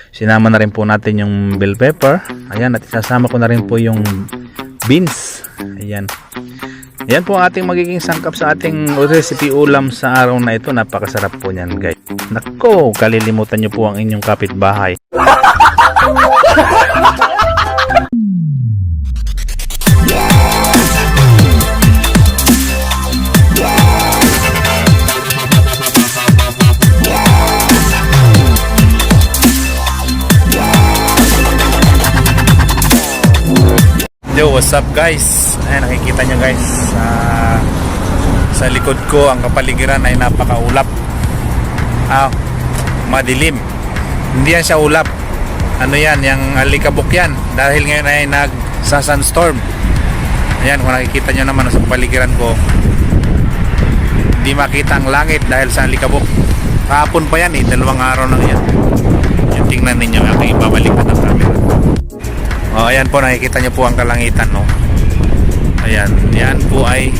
Sinama na rin po natin yung bell pepper. Ayan, at isasama ko na rin po yung beans. Ayan. Yan po ang ating magiging sangkap sa ating recipe ulam sa araw na ito. Napakasarap po niyan, guys. Nako, kalilimutan nyo po ang inyong kapitbahay. Yo, what's up guys? Ayan, nakikita nyo guys, sa likod ko ang kapaligiran ay napakaulap. Madilim. Hindi yan siya ulap. Ano yan, yung alikabok yan. Dahil ngayon ay nagsa-sunstorm. Ayan, kung nakikita nyo naman sa paligiran ko, hindi makita ang langit dahil sa alikabok. Kahapon pa yan 2 araw na yan. Yung tingnan ninyo, ang ibabalik ko ng camera. Ayan po, nakikita nyo po ang kalangitan, no? Ayan, yan po ay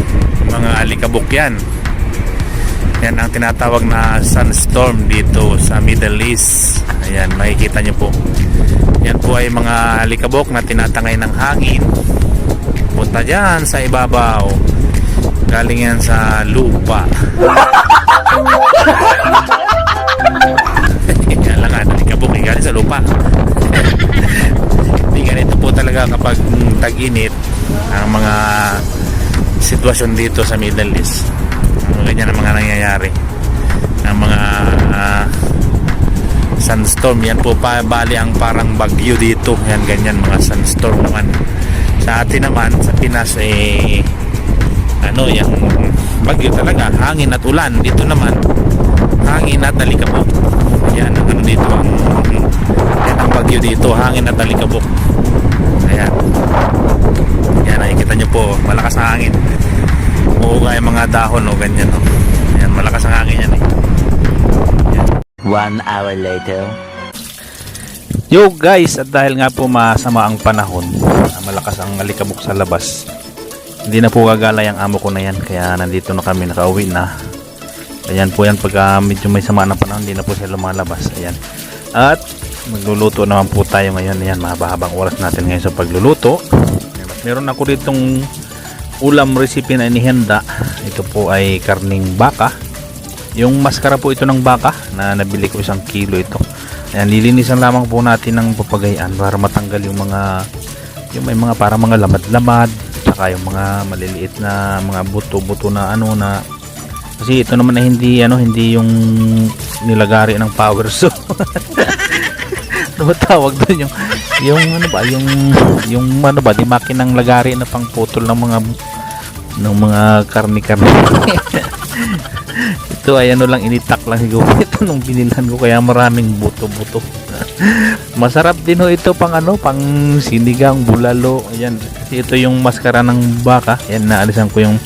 mga alikabok yan. Yan ang tinatawag na sunstorm dito sa Middle East. Ayan, makikita nyo po. Yan po ay mga alikabok na tinatangay ng hangin. Punta dyan sa ibabaw. Galing yan sa lupa. Yan lang nga, alikabok ay galing sa lupa. Ganito po talaga kapag tag-init ang mga sitwasyon dito sa Middle East. Ganyan ang mga nangyayari. Ang mga sunstorm, yan po pa bali ang parang bagyo dito. Yan, ganyan mga sunstorm naman. Sa atin naman sa Pinas yung bagyo talaga, hangin at ulan. Dito naman hangin at alikabok. Yan ang dito ang bagyo dito, hangin at alikabok. Ayan. Yan, nakikita nyo po, malakas ang hangin. Uuga yung mga dahon o ganyan. Ayan, malakas ang hangin yan eh. Ayan. 1 hour later. Yo guys, at dahil nga po masama ang panahon, malakas ang alikabok sa labas, hindi na po gagalay ang amo ko na yan. Kaya nandito na kami, nakauwi na. Ayan po yan, pagka medyo may sama ng panahon, hindi na po siya lumalabas. Ayan. At magluluto naman po tayo ngayon. Ayan, mahaba-habang oras natin ngayon sa pagluluto. Meron ako ditong ulam recipe na inihanda. Ito po ay karning baka. Yung maskara po ito ng baka na nabili ko 1 kilo ito. Ayan, lilinisan lamang po natin ng papagayan para matanggal yung may mga para mga lamad-lamad, saka yung mga maliliit na mga buto-buto na kasi ito naman ay hindi yung nilagari ng power saw. Ano ba tawag doon, di makinang lagari na pang putol ng mga karni-karni. Ito ay lang, initak lang siguro ito nung binilhan ko, kaya maraming buto-buto. Masarap din ito pang pang sinigang, bulalo. Ayan, kasi ito yung maskara ng baka. Ayan, naalisan ko yung,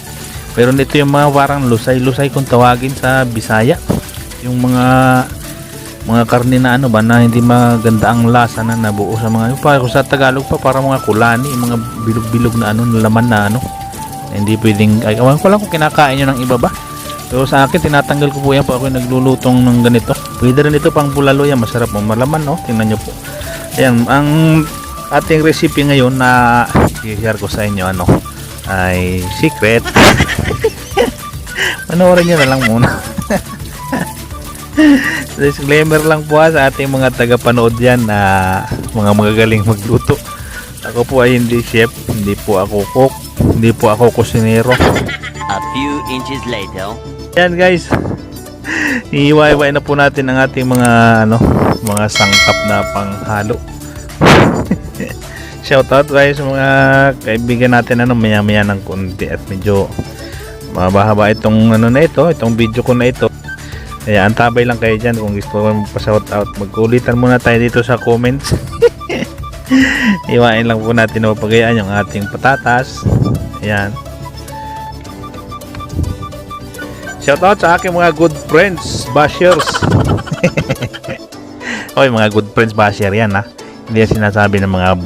pero ito yung mga parang lusay-lusay kung tawagin sa Bisaya, yung mga karne na na hindi maganda ang lasa na nabuo sa mga kung sa Tagalog pa para mga kulani, mga bilog-bilog na laman na hindi pwedeng, awan ko lang kung kinakain nyo ng iba ba, pero sa akin tinatanggal ko po yan pag ako naglulutong ng ganito. Pwede rin ito pang bulalo yan, masarap mo, malaman tingnan nyo po. Ayan, ang ating recipe ngayon na i-share ko sa inyo ay secret. Panoorin nyo na lang muna. Disclaimer lang po sa ating mga tagapanood yan na mga magagaling magluto. Ako po ay hindi chef, hindi po ako cook, hindi po ako kusinero. A few inches later. Yan guys, iiwa-iwain na po natin ang ating mga mga sangkap na panghalo. Shoutout guys sa mga kaibigan natin maya-maya ng konti at medyo mahaba itong itong video ko na ito. Kaya antabay lang kayo dyan kung gusto mo pa-shoutout. Magkulitan muna tayo dito sa comments. Iwain lang po natin pagayaan yung ating patatas. Ayan. Shoutout sa aking mga good friends, bashers. Oy, mga good friends basher yan Hindi yan sinasabi ng mga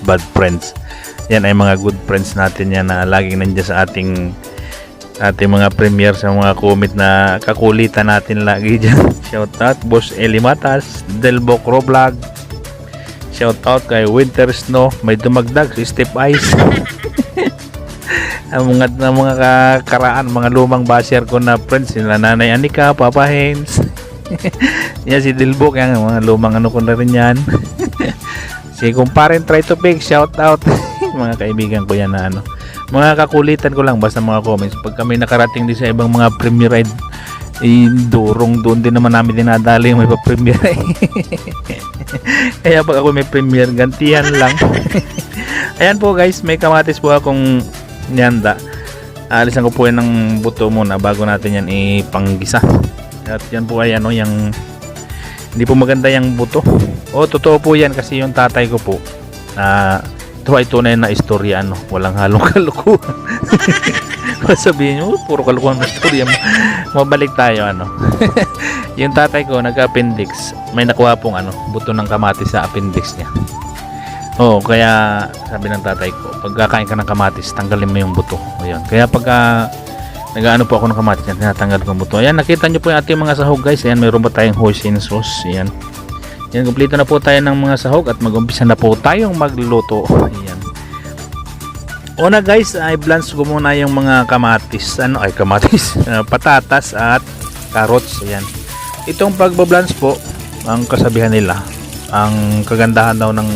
bad friends. Yan ay mga good friends natin yan na laging nandiyan sa ating ating mga premier sa mga comment na kakulitan natin lagi dyan. Shout out Boss Eli Matas, Delbo Vlog. Shout out kay Winter Snow, may dumagdag si Step Ice. Ang mga karaan, mga lumang basher ko na friends, sila Nanay Anika, Papa Hens. Yan si Dilbok, yan mga lumang ano ko na rin yan. Si kumparen Try to Pick, shout out. Mga kaibigan ko yan na ano. Mga kakulitan ko lang basta mga comments. Pag kami nakarating din sa ibang mga premier ride, durong doon din naman namin dinadali yung may pa-premier. Kaya pag ako may premier, gantihan lang. Ayan po guys, may kamatis po akong niyanda. Alisan ko po yan ng buto muna bago natin yan ipanggisa. At yan po ay ano, yung hindi po maganda yung buto. O totoo po yan kasi yung tatay ko po ito ay tunay na istorya, ano, walang halong kalukuhan. Sabihin nyo, puro kalukuhan na istorya. Mabalik tayo, ano. Yung tatay ko nag-appendix, may nakuha pong ano, buto ng kamatis sa appendix niya. Kaya sabi ng tatay ko, pag kakain ka ng kamatis, tanggalin mo yung buto. Ayun. Kaya pag nag-ano po ako ng kamatis, tinatanggal ko yung buto. Ayan, nakita nyo po yung ating mga sahog guys. Ayan, mayroon pa tayong hoisin sauce. Ayan. Yan, kumpleto na po tayo ng mga sahog at mag-umpisa na po tayong magluluto. Ayan. Una guys, ay blans ko muna yung mga kamatis. Patatas at carrots. Ayan. Itong pagbablans po, ang kasabihan nila, ang kagandahan daw ng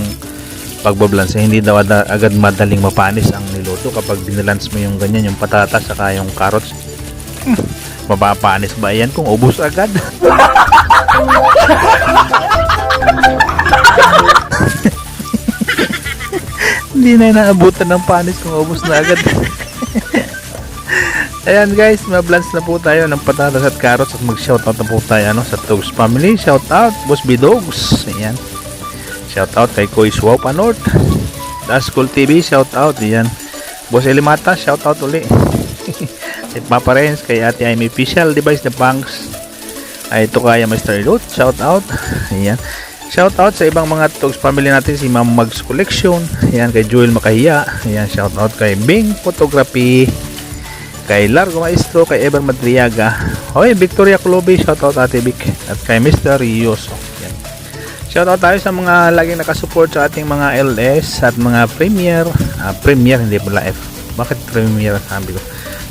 pagbablans, hindi daw agad madaling mapanis ang niluto kapag binalance mo yung ganyan, yung patatas saka yung carrots. Mapapanis ba yan kung ubos agad? Hindi na inaabutan ng panis kung ubos na agad. Ayan guys, mablance na po tayo ng patatas at carrots at mag-shoutout na po tayo sa Togs Family. Shoutout Boss Bidogs. Ayan. Shoutout kay Koy Swap North. Das Cool TV, shoutout. Ayan. Boss Elimata, shoutout uli. At Papa Renz, kay Ate Amy Official Device na Punks. Ay ito kaya Mr. Loot, shoutout. Ayan. Shoutout sa ibang mga Togs Family natin, si Ma'am Mags Collection. Ayan, kay Joel Makahiya. Ayan, shoutout kay Bing Photography. Kay Largo Maestro, kay Ever Madriaga. Hoy, Victoria Colobi, shoutout Ate Vic. At kay Mr. Rioso. Ayan. Shoutout tayo sa mga laging nakasupport sa ating mga LS at mga Premier. Premier, hindi pala F. Bakit Premier sabi ko?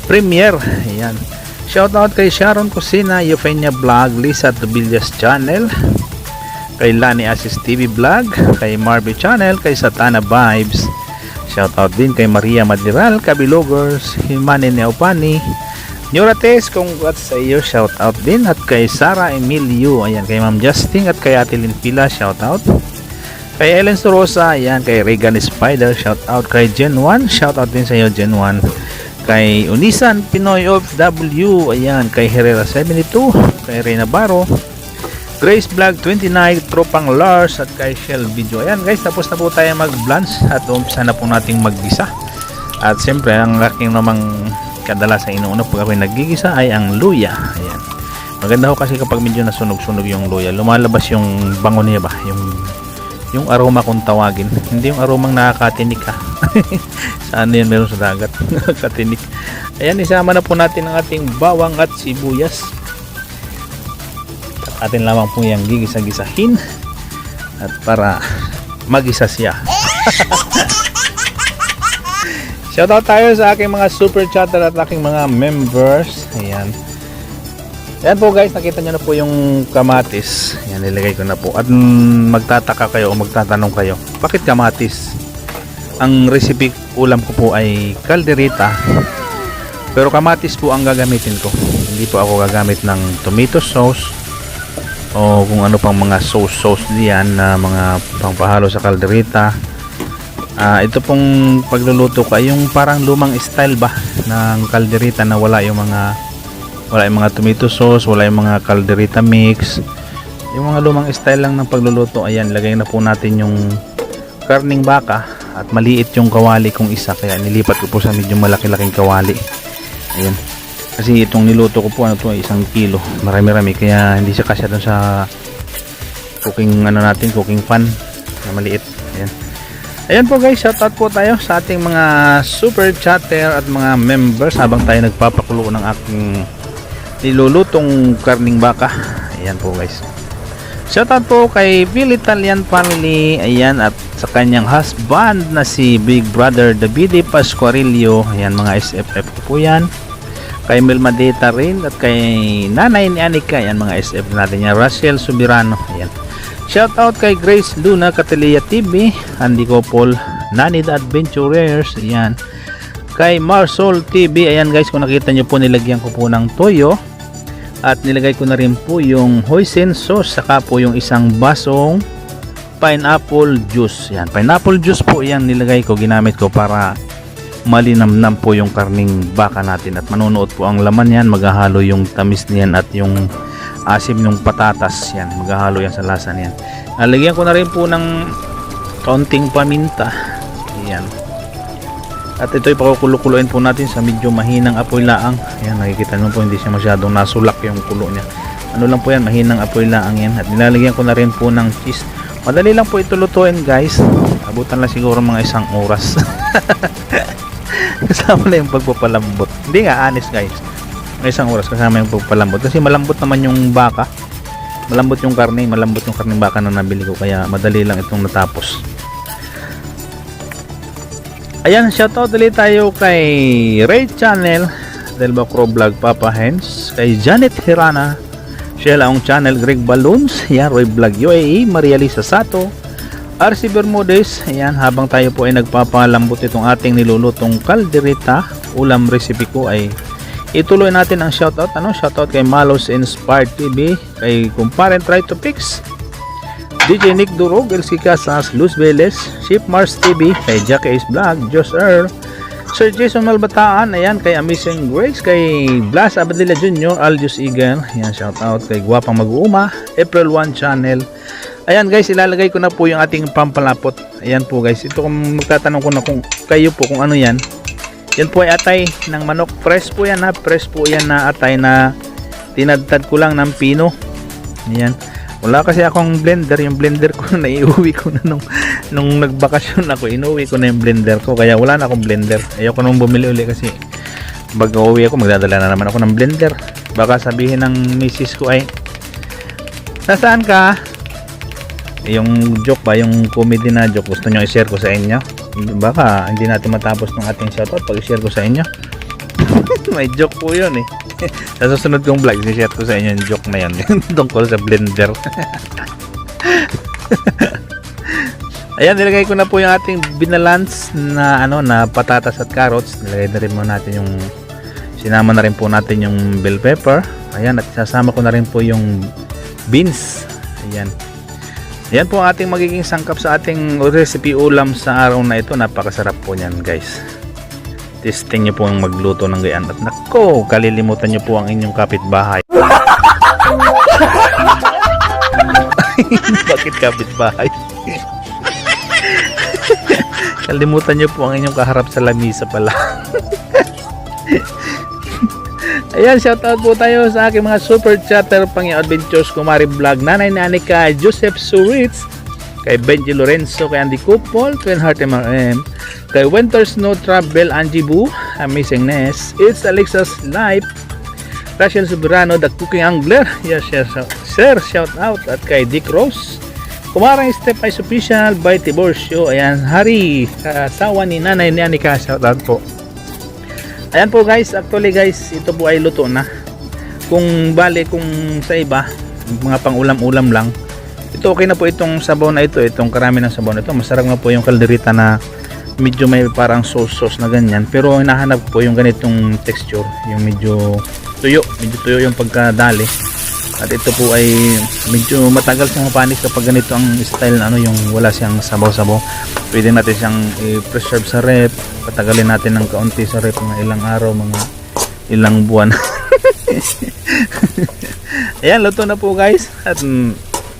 Premier. Ayan. Shoutout kay Sharon Cosina, Eufenia Vlog, Lisa Tobillas Channel, kay Lani Assist TV Vlog, kay Marby Channel, kay Satana Vibes. Shoutout din kay Maria Madiral, Kabilogers, Himani Neopani, Nurates, congrats sa iyo, shoutout din. At kay Sara Emilio, ayan, kay Ma'am Justin at kay Ate Lynn Pila, shoutout. Kay Ellen Sorosa, ayan, kay Regan Spider, shoutout. Kay Gen 1, shoutout din sa iyo Gen 1. Kay Unisan Pinoy of W, ayan, kay Herrera 72, kay Reyna Baro, Grace Vlog 29, Tropang Lars at kay Shell Video. Ayan guys, tapos na po tayo mag-blance at umpisa na po nating maggisa. At siyempre, ang aking namang kadalasan inuuna pag ako'y naggigisa ay ang luya. Ayan. Maganda ho kasi kapag medyo nasunog-sunog yung luya, lumalabas yung bango niya ba? Yung aroma kung tawagin. Hindi yung aromang nakakatinik ha. Saan yan meron sa dagat? Nakakatinik. Ayan, isama na po natin ang ating bawang at sibuyas. At atin lamang po yung gigisa-gisahin. At para magisa siya. Shoutout tayo sa aking mga super chatter at aking mga members. Ayan. Ayan po guys, nakita nyo na po yung kamatis. Ayan, nilagay ko na po. At magtataka kayo o magtatanong kayo, bakit kamatis? Ang recipe ulam ko po ay kaldereta. Pero kamatis po ang gagamitin ko. Hindi po ako gagamit ng tomato sauce o kung ano pang mga sauce diyan na mga pangpahalo sa kaldereta. Ito pong pagluluto ko ay yung parang lumang style ba ng kaldereta na wala yung mga tomato sauce, wala yung mga kaldereta mix. Yung mga lumang style lang ng pagluluto. Ayan, lagay na po natin yung karning baka at maliit yung kawali kong isa, kaya nilipat ko po sa medyo malaki-laking kawali. Ayan. Kasi itong niluto ko po, ano to, 1 kilo. Marami-rami, kaya hindi siya kasya dun sa cooking, cooking pan na maliit. Ayan. Ayan po guys, shoutout po tayo sa ating mga super chatter at mga members habang tayo nagpapakulo ng aking nilulutong karning baka. Ayan po guys. Shoutout po kay Bill Italian Family, ayan, at sa kanyang husband na si Big Brother Davide Pascuarillo. Ayan, mga SFF po yan. Kay Mel Madeta rin at kay Nanay ni Anika, ayan, mga SF natin yan. Rachel Subirano, ayan. Shoutout kay Grace Luna Catelia TV, Andy Copol, Nani the Adventurers, ayan. Kay Marsol TV, ayan guys, kung nakita nyo po, nilagyan ko po ng toyo at nilagay ko na rin po yung hoisin sauce, saka po yung isang basong pineapple juice. Ayan, pineapple juice po yan nilagay ko, ginamit ko para malinamnam po yung karning baka natin at manunuot po ang laman yan, maghahalo yung tamis niyan at yung asim ng patatas, yan maghahalo yan sa lasa niyan. Nalagyan ko na rin po ng kaunting paminta, yan, at ito'y pakukulukuloyin po natin sa medyo mahinang apoy laang. Yan, nakikita nyo po, hindi siya masyadong nasulak yung kulo niya, ano lang po yan, mahinang apoy laang yan. At nilalagyan ko na rin po ng cheese. Madali lang po ito lutuin guys, abutan lang siguro mga 1 oras kasama na yung pagpapalambot, hindi nga, honest guys, 1 oras kasama yung pagpapalambot kasi malambot naman yung baka, malambot yung karne baka na nabili ko, kaya madali lang itong natapos. Ayan, shoutout ulit tayo kay Ray Channel, Del Bacro Vlog, Papa Hens, kay Janet Hirana, Sheila Ong Channel, Greg Balloons, ayan, Roy Vlog UAE, Maria Lisa Sato, RC Bermudez. Ayan, habang tayo po ay nagpapalambot itong ating nilulutong kaldereta, ulam recipe ko, ay ituloy natin ang shoutout. Shoutout kay Malos Inspired TV, kay Kumparen Try to Fix, DJ Nick Durog, LC Casas, Luz Velez, Ship Mars TV, kay Jackie Ace Vlog, Josh Earl, Sir Jason Malbataan, ayan, kay Amazing Grace, kay Blas Abadilla Jr., Aldius Egan, ayan, shoutout kay Guwapang Mag-uuma, April 1 Channel. Ayan guys, ilalagay ko na po yung ating pampalapot. Ayan po guys, ito kung magtatanong ko na kung kayo po kung ano yan, yan po ay atay ng manok, fresh po yan ha, fresh po yan na atay na tinadtad ko lang ng pino. Ayan, wala kasi akong blender, yung blender ko na iuwi ko na nung nagbakasyon ako, inuwi ko na yung blender ko, kaya wala na akong blender. Ayoko nung bumili uli kasi pag uwi ako, magdadala na naman ako ng blender, baka sabihin ng misis ko ay, nasaan ka? Yung joke ba, yung comedy na joke, gusto nyo i-share ko sa inyo, baka hindi natin matapos ng ating shoutout pag i-share ko sa inyo. May joke po yun eh. Sa susunod kong vlog, i-share ko sa inyo yung joke na yun tungkol sa blender. Ayan, nilagay ko na po yung ating binalance na na patatas at carrots. Nilagay na rin mo natin yung, sinama na rin po natin yung bell pepper. Ayan, at sasama ko na rin po yung beans. Ayan. Ayan po ang ating magiging sangkap sa ating recipe ulam sa araw na ito. Napakasarap po niyan guys. Testing nyo po ang magluto ng gayan. At nako, kalilimutan nyo po ang inyong kapitbahay. Bakit kapitbahay? Kalimutan nyo po ang inyong kaharap sa lamisa pala. Ayan, shoutout po tayo sa aking mga super chatter pang adventures, Kumari Vlog, Nanay ni Anika, Joseph Suritz, kay Benji Lorenzo, kay Andy Kupol, Twin Heart MRM, kay Winter Snow Travel, Angie Boo, Amazingness, It's Alexa's Life, Rachel Subirano, The Cooking Angler, yes, sir, shout out, at kay Dick Rose, Kumarang Step Ice Official, by Tiborcio, ayan, Hari, kasawa ni Nanay ni Anika, shout out po. Ayan po guys, actually guys, ito po ay luto na. Kung bali, kung sa iba, mga pang ulam-ulam lang, ito okay na po itong sabaw na ito, itong karami ng sabaw na ito. Masarap na po yung kalderita na medyo may parang sauce na ganyan. Pero hinahanap po yung ganitong texture, yung medyo tuyo yung pagkadali. At ito po ay medyo matagal siyang mapanis kapag ganito ang style na yung wala siyang sabaw-sabaw. Pwede natin siyang i-preserve sa rep, patagalin natin ng kaunti sa rep, mga ilang araw, mga ilang buwan. Ayan, luto na po guys. At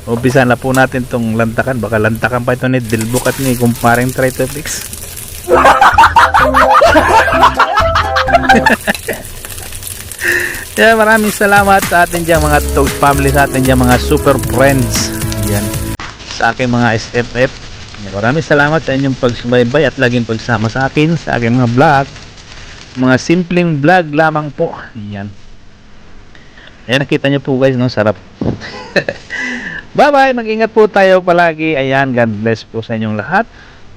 umpisa na po natin tong lantakan. Baka lantakan pa ito ni Dilbuk at ni Kumparing Try to Fix. Yeah, maraming salamat sa atin dyan mga Toast family, sa atin dyan mga super friends. Yan. Sa aking mga SFF. Maraming salamat sa inyong pagsubaybay at laging pagsama sa akin sa aking mga vlog. Mga simpleng vlog lamang po. Ayan. Ayan, nakita nyo po guys, no? Sarap. Bye-bye. Mag-ingat po tayo palagi. Ayan, God bless po sa inyong lahat.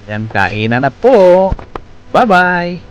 Ayan, kainan na po. Bye-bye.